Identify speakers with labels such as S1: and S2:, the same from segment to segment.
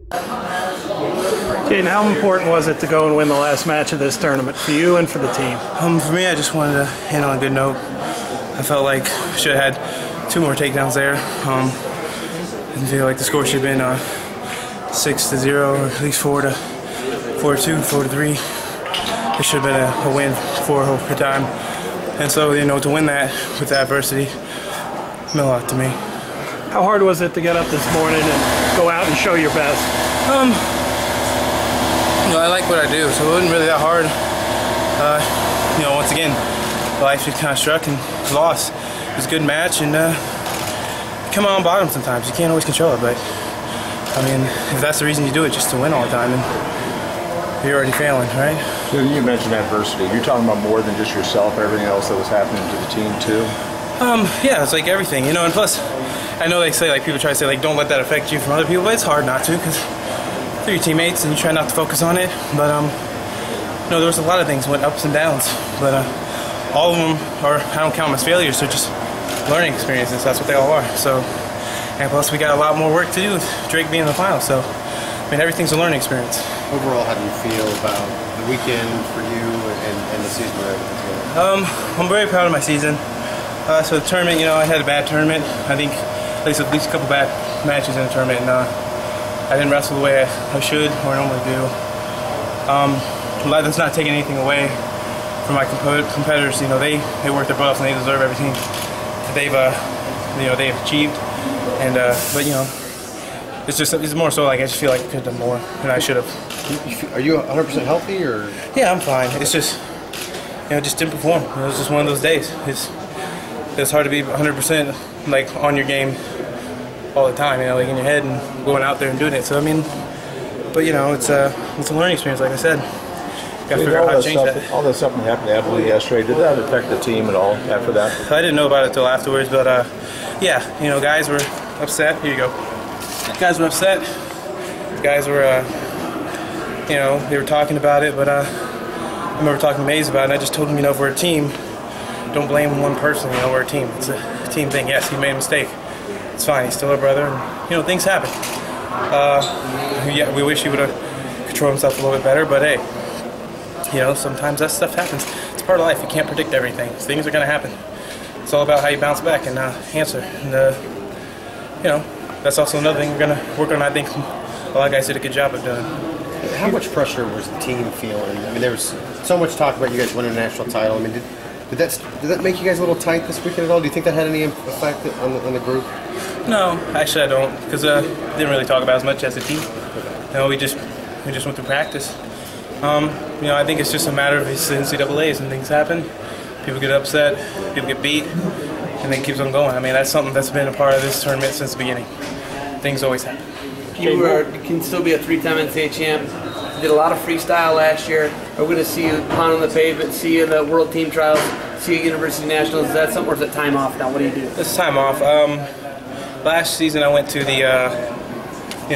S1: Jaden, how important was it to go and win the last match of this tournament for you and for the team?
S2: For me, I just wanted to end on a good note. I felt like I should have had 2 more takedowns there. I feel like the score should have been 6-0, or at least 4-2, 4-3. It should have been a win for overtime. And so, to win that with the adversity meant a lot to me.
S1: How hard was it to get up this morning and go out and show your best?
S2: I like what I do, so it wasn't really that hard. Once again, life just kind of struck and lost. It was a good match, and come on bottom sometimes. You can't always control it, but I mean, if that's the reason you do it, just to win all the time, then you're already failing, right?
S3: You mentioned adversity. You're talking about more than just yourself, everything else that was happening to the team too?
S2: Yeah, it's like everything, and plus, I know they say, people try to say, don't let that affect you from other people, but it's hard not to, because they're your teammates, and you try not to focus on it, but, there was a lot of things, went ups and downs, but all of them I don't count them as failures, they're just learning experiences, that's what they all are, so, and plus we got a lot more work to do with Drake being in the final, so, everything's a learning experience.
S4: Overall, how do you feel about the weekend for you and the season where everything's going?
S2: I'm very proud of my season. So the tournament, I had a bad tournament. I think at least a couple bad matches in the tournament, and I didn't wrestle the way I should or normally do. That's not taking anything away from my competitors. They work their butt off and they deserve everything that they've achieved. And it's more so like I just feel like I could have done more than I should have.
S4: Are you 100% healthy, or?
S2: Yeah, I'm fine. It's just just didn't perform. It was just one of those days. It's hard to be 100% on your game all the time, in your head and going out there and doing it. So but it's a learning experience, like I said. Got to figure out how to change that.
S3: All that stuff that happened to Adley yesterday, did that affect the team at all after that?
S2: I didn't know about it till afterwards, but yeah, guys were upset. Here you go. Guys were upset. Guys were, they were talking about it, but I remember talking to Mays about it, and I just told him, if we're a team, don't blame one person, we're a team. It's a team thing. Yes, he made a mistake. It's fine. He's still our brother, and, things happen. Yeah, we wish he would have controlled himself a little bit better, but hey, sometimes that stuff happens. It's part of life. You can't predict everything. Things are going to happen. It's all about how you bounce back and answer. And, that's also another thing we're going to work on. I think a lot of guys did a good job of doing.
S4: How much pressure was the team feeling? There was so much talk about you guys winning a national title. Did that make you guys a little tight this weekend at all? Do you think that had any effect on the group?
S2: No, actually I don't, because didn't really talk about it as much as a team. We just went through practice. I think it's just a matter of it's the NCAAs and things happen. People get upset, people get beat, and then it keeps on going. That's something that's been a part of this tournament since the beginning. Things always happen.
S5: You can still be a 3-time NCAA champ. You did a lot of freestyle last year. We're going to see you pound on the pavement, see you in the World Team Trials, see you at University Nationals. Is that something, or is it time off now? What do you do?
S2: It's time off. Last season I went to the,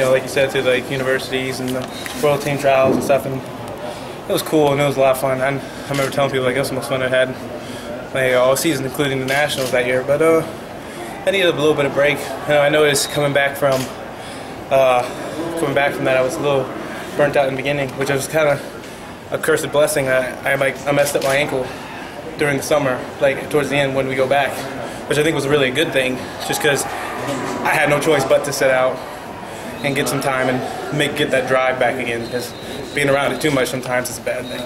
S2: like you said, to the universities and the World Team Trials and stuff, and it was cool and it was a lot of fun. I remember telling people it was the most fun I had all season, including the Nationals that year. But I needed a little bit of break. I noticed coming back from that, I was a little burnt out in the beginning, which was kind of a cursed blessing. I messed up my ankle during the summer, towards the end when we go back, which I think was really a good thing, just because I had no choice but to sit out and get some time and get that drive back again, because being around it too much sometimes is a bad thing.